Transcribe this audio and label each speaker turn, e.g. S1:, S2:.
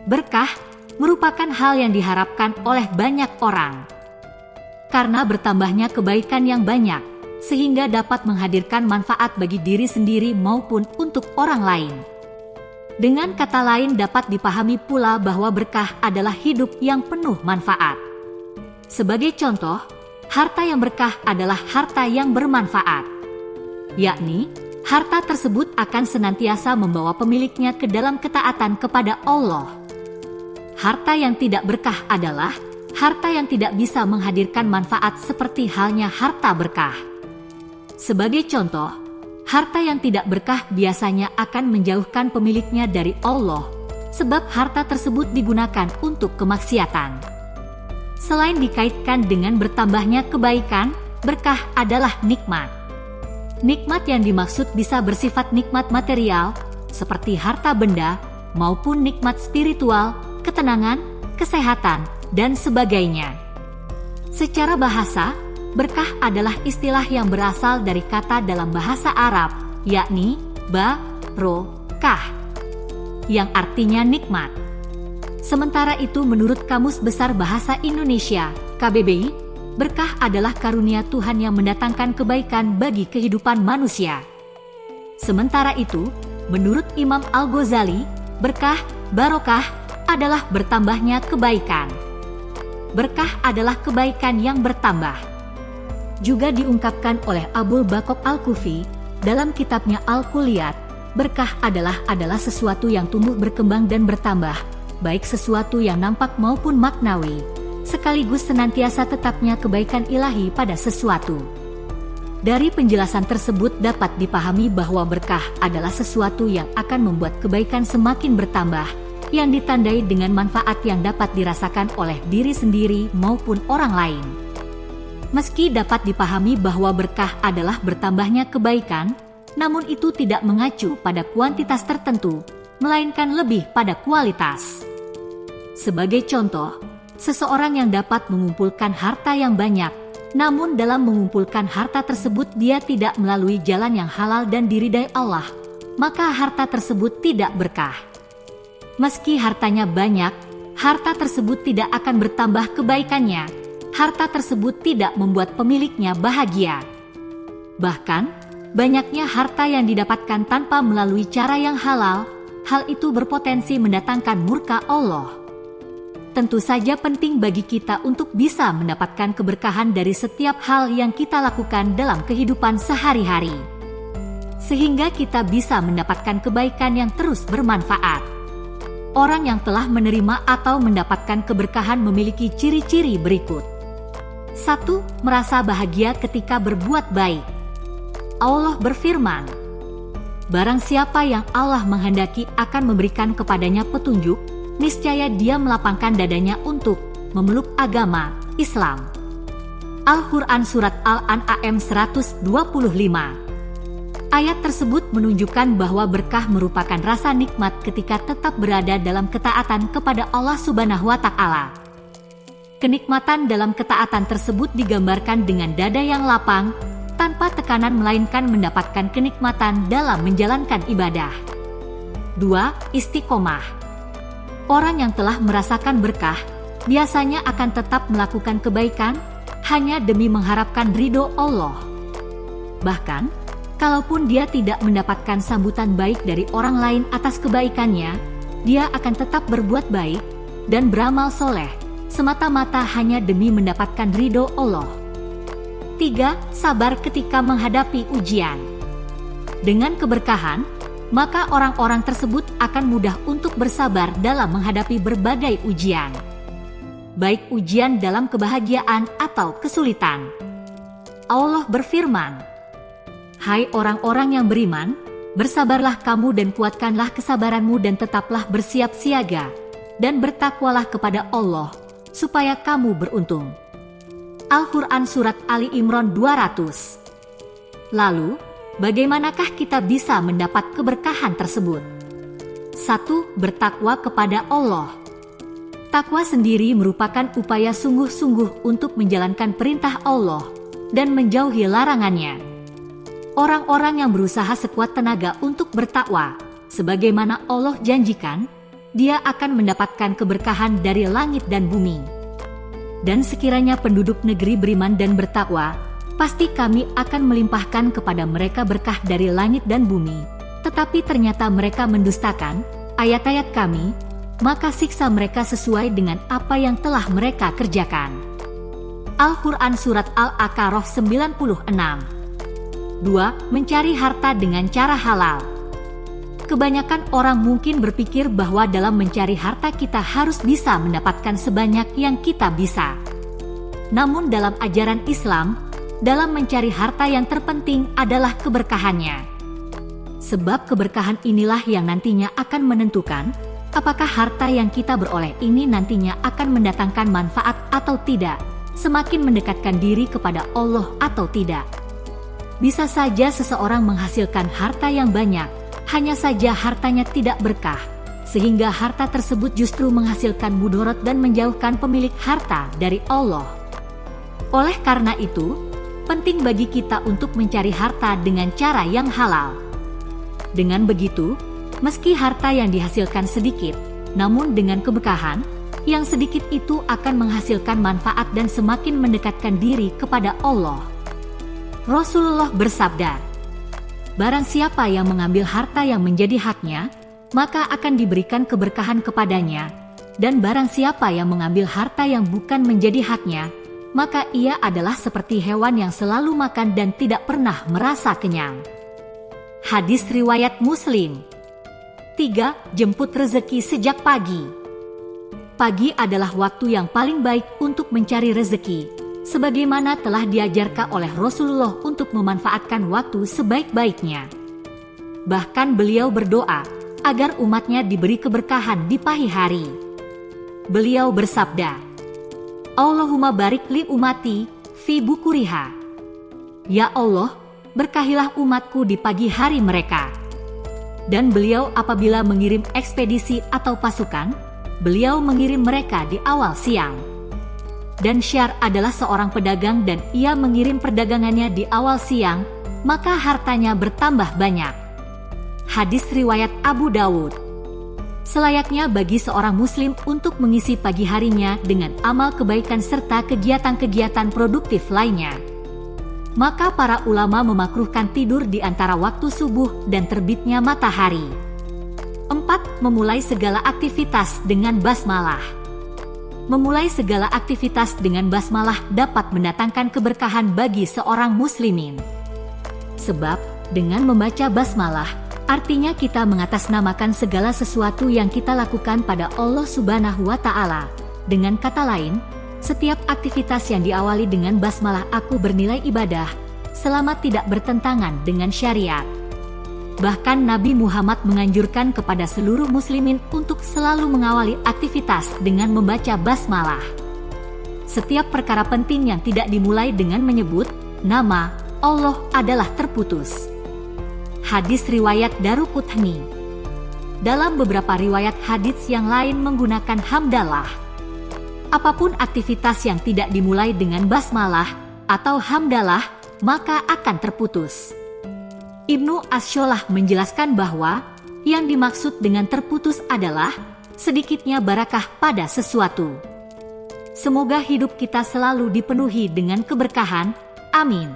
S1: Berkah merupakan hal yang diharapkan oleh banyak orang. Karena bertambahnya kebaikan yang banyak, sehingga dapat menghadirkan manfaat bagi diri sendiri maupun untuk orang lain. Dengan kata lain dapat dipahami pula bahwa berkah adalah hidup yang penuh manfaat. Sebagai contoh, harta yang berkah adalah harta yang bermanfaat. Yakni, harta tersebut akan senantiasa membawa pemiliknya ke dalam ketaatan kepada Allah. Harta yang tidak berkah adalah harta yang tidak bisa menghadirkan manfaat seperti halnya harta berkah. Sebagai contoh, harta yang tidak berkah biasanya akan menjauhkan pemiliknya dari Allah, sebab harta tersebut digunakan untuk kemaksiatan. Selain dikaitkan dengan bertambahnya kebaikan, berkah adalah nikmat. Nikmat yang dimaksud bisa bersifat nikmat material, seperti harta benda, maupun nikmat spiritual, ketenangan, kesehatan, dan sebagainya. Secara bahasa, berkah adalah istilah yang berasal dari kata dalam bahasa Arab, yakni barokah, yang artinya nikmat. Sementara itu menurut Kamus Besar Bahasa Indonesia, KBBI, berkah adalah karunia Tuhan yang mendatangkan kebaikan bagi kehidupan manusia. Sementara itu, menurut Imam Al-Ghazali, berkah, barokah, adalah bertambahnya kebaikan. Berkah adalah kebaikan yang bertambah. Juga diungkapkan oleh Abul Baqaq Al-Kufi dalam kitabnya Al-Kulliyat, berkah adalah sesuatu yang tumbuh berkembang dan bertambah, baik sesuatu yang nampak maupun maknawi, sekaligus senantiasa tetapnya kebaikan ilahi pada sesuatu. Dari penjelasan tersebut dapat dipahami bahwa berkah adalah sesuatu yang akan membuat kebaikan semakin bertambah, yang ditandai dengan manfaat yang dapat dirasakan oleh diri sendiri maupun orang lain. Meski dapat dipahami bahwa berkah adalah bertambahnya kebaikan, namun itu tidak mengacu pada kuantitas tertentu, melainkan lebih pada kualitas. Sebagai contoh, seseorang yang dapat mengumpulkan harta yang banyak, namun dalam mengumpulkan harta tersebut dia tidak melalui jalan yang halal dan diridai Allah, maka harta tersebut tidak berkah. Meski hartanya banyak, harta tersebut tidak akan bertambah kebaikannya. Harta tersebut tidak membuat pemiliknya bahagia. Bahkan, banyaknya harta yang didapatkan tanpa melalui cara yang halal, hal itu berpotensi mendatangkan murka Allah. Tentu saja penting bagi kita untuk bisa mendapatkan keberkahan dari setiap hal yang kita lakukan dalam kehidupan sehari-hari, sehingga kita bisa mendapatkan kebaikan yang terus bermanfaat. Orang yang telah menerima atau mendapatkan keberkahan memiliki ciri-ciri berikut. 1. Merasa bahagia ketika berbuat baik. Allah berfirman, "Barang siapa yang Allah menghendaki akan memberikan kepadanya petunjuk, niscaya dia melapangkan dadanya untuk memeluk agama Islam." Al-Quran Surat Al-An'am 125. Ayat tersebut menunjukkan bahwa berkah merupakan rasa nikmat ketika tetap berada dalam ketaatan kepada Allah Subhanahu wa Ta'ala. Kenikmatan dalam ketaatan tersebut digambarkan dengan dada yang lapang, tanpa tekanan melainkan mendapatkan kenikmatan dalam menjalankan ibadah. 2. Istiqomah. Orang yang telah merasakan berkah, biasanya akan tetap melakukan kebaikan, hanya demi mengharapkan ridho Allah. Bahkan, kalaupun dia tidak mendapatkan sambutan baik dari orang lain atas kebaikannya, dia akan tetap berbuat baik dan beramal soleh, semata-mata hanya demi mendapatkan ridho Allah. 3. Sabar ketika menghadapi ujian. Dengan keberkahan, maka orang-orang tersebut akan mudah untuk bersabar dalam menghadapi berbagai ujian, baik ujian dalam kebahagiaan atau kesulitan. Allah berfirman, "Hai orang-orang yang beriman, bersabarlah kamu dan kuatkanlah kesabaranmu dan tetaplah bersiap siaga, dan bertakwalah kepada Allah, supaya kamu beruntung." Al-Quran Surat Ali Imran 200. Lalu, bagaimanakah kita bisa mendapat keberkahan tersebut? 1. Bertakwa kepada Allah. Takwa sendiri merupakan upaya sungguh-sungguh untuk menjalankan perintah Allah dan menjauhi larangannya. Orang-orang yang berusaha sekuat tenaga untuk bertakwa, sebagaimana Allah janjikan, dia akan mendapatkan keberkahan dari langit dan bumi. Dan sekiranya penduduk negeri beriman dan bertakwa, pasti kami akan melimpahkan kepada mereka berkah dari langit dan bumi. Tetapi ternyata mereka mendustakan ayat-ayat kami, maka siksa mereka sesuai dengan apa yang telah mereka kerjakan. Al-Quran Surat Al-A'raf 96. 2. Mencari harta dengan cara halal. Kebanyakan orang mungkin berpikir bahwa dalam mencari harta kita harus bisa mendapatkan sebanyak yang kita bisa. Namun dalam ajaran Islam, dalam mencari harta yang terpenting adalah keberkahannya. Sebab keberkahan inilah yang nantinya akan menentukan apakah harta yang kita beroleh ini nantinya akan mendatangkan manfaat atau tidak, semakin mendekatkan diri kepada Allah atau tidak. Bisa saja seseorang menghasilkan harta yang banyak, hanya saja hartanya tidak berkah, sehingga harta tersebut justru menghasilkan mudarat dan menjauhkan pemilik harta dari Allah. Oleh karena itu, penting bagi kita untuk mencari harta dengan cara yang halal. Dengan begitu, meski harta yang dihasilkan sedikit, namun dengan keberkahan, yang sedikit itu akan menghasilkan manfaat dan semakin mendekatkan diri kepada Allah. Rasulullah bersabda, "Barang siapa yang mengambil harta yang menjadi haknya, maka akan diberikan keberkahan kepadanya, dan barang siapa yang mengambil harta yang bukan menjadi haknya, maka ia adalah seperti hewan yang selalu makan dan tidak pernah merasa kenyang." Hadis riwayat Muslim. 3. Jemput rezeki sejak pagi. Pagi adalah waktu yang paling baik untuk mencari rezeki, sebagaimana telah diajarkan oleh Rasulullah untuk memanfaatkan waktu sebaik-baiknya. Bahkan beliau berdoa agar umatnya diberi keberkahan di pagi hari. Beliau bersabda, "Allahumma barik li umati fi bukuriha." Ya Allah, berkahilah umatku di pagi hari mereka. Dan beliau apabila mengirim ekspedisi atau pasukan, beliau mengirim mereka di awal siang. Dan Syar adalah seorang pedagang dan ia mengirim perdagangannya di awal siang, maka hartanya bertambah banyak. Hadis riwayat Abu Dawud. Selayaknya bagi seorang muslim untuk mengisi pagi harinya dengan amal kebaikan serta kegiatan-kegiatan produktif lainnya. Maka para ulama memakruhkan tidur di antara waktu subuh dan terbitnya matahari. 4. Memulai segala aktivitas dengan basmalah. Memulai segala aktivitas dengan basmalah dapat mendatangkan keberkahan bagi seorang muslimin. Sebab, dengan membaca basmalah, artinya kita mengatasnamakan segala sesuatu yang kita lakukan pada Allah Subhanahu wa Ta'ala. Dengan kata lain, setiap aktivitas yang diawali dengan basmalah aku bernilai ibadah, selama tidak bertentangan dengan syariat. Bahkan Nabi Muhammad menganjurkan kepada seluruh muslimin untuk selalu mengawali aktivitas dengan membaca basmalah. Setiap perkara penting yang tidak dimulai dengan menyebut nama Allah adalah terputus. Hadis riwayat Daruqutni. Dalam beberapa riwayat hadis yang lain menggunakan hamdalah. Apapun aktivitas yang tidak dimulai dengan basmalah atau hamdalah, maka akan terputus. Ibnu As-Sholah menjelaskan bahwa yang dimaksud dengan terputus adalah sedikitnya barakah pada sesuatu. Semoga hidup kita selalu dipenuhi dengan keberkahan. Amin.